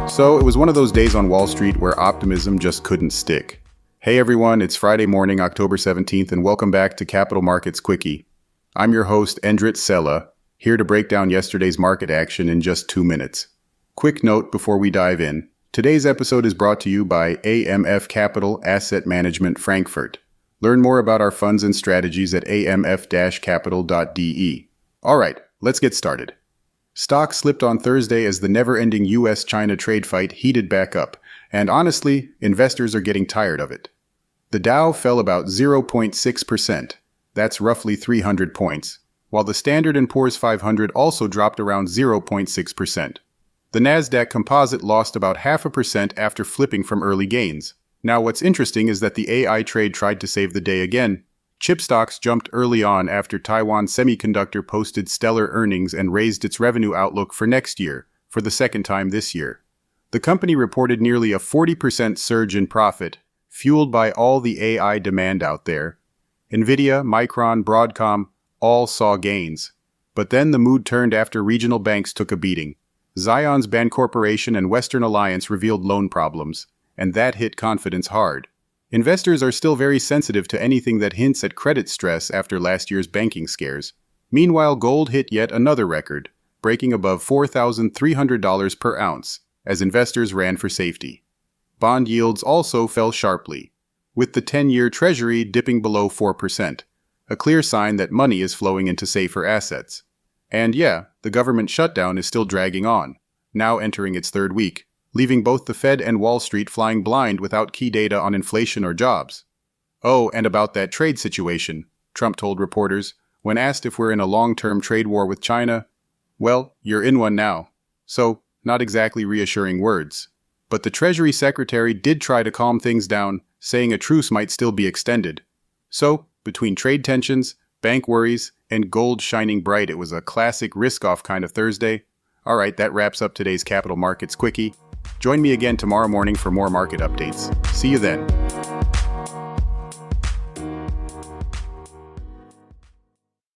So it was one of those days on Wall Street where optimism just couldn't stick. Hey everyone, it's Friday morning, October 17th, and welcome back to Capital Markets Quickie. I'm your host, Endrit Sella, here to break down yesterday's market action in just 2 minutes. Quick note before we dive in. Today's episode is brought to you by AMF Capital Asset Management Frankfurt. Learn more about our funds and strategies at amf-capital.de. Alright, let's get started. Stocks slipped on Thursday as the never-ending US-China trade fight heated back up, and honestly, investors are getting tired of it. The Dow fell about 0.6%, that's roughly 300 points, while the Standard & Poor's 500 also dropped around 0.6%. The Nasdaq Composite lost about 0.5% after flipping from early gains. Now what's interesting is that the AI trade tried to save the day again. Chip stocks jumped early on after Taiwan Semiconductor posted stellar earnings and raised its revenue outlook for next year, for the second time this year. The company reported nearly a 40% surge in profit, fueled by all the AI demand out there. Nvidia, Micron, Broadcom all saw gains. But then the mood turned after regional banks took a beating. Zions Bancorporation and Western Alliance revealed loan problems, and that hit confidence hard. Investors are still very sensitive to anything that hints at credit stress after last year's banking scares. Meanwhile, gold hit yet another record, breaking above $4,300 per ounce, as investors ran for safety. Bond yields also fell sharply, with the 10-year Treasury dipping below 4%, a clear sign that money is flowing into safer assets. And yeah, the government shutdown is still dragging on, now entering its third week, leaving both the Fed and Wall Street flying blind without key data on inflation or jobs. Oh, and about that trade situation, Trump told reporters, when asked if we're in a long-term trade war with China. Well, you're in one now. So, not exactly reassuring words. But the Treasury Secretary did try to calm things down, saying a truce might still be extended. So, between trade tensions, bank worries, and gold shining bright, it was a classic risk-off kind of Thursday. Alright, that wraps up today's Capital Markets Quickie. Join me again tomorrow morning for more market updates. See you then.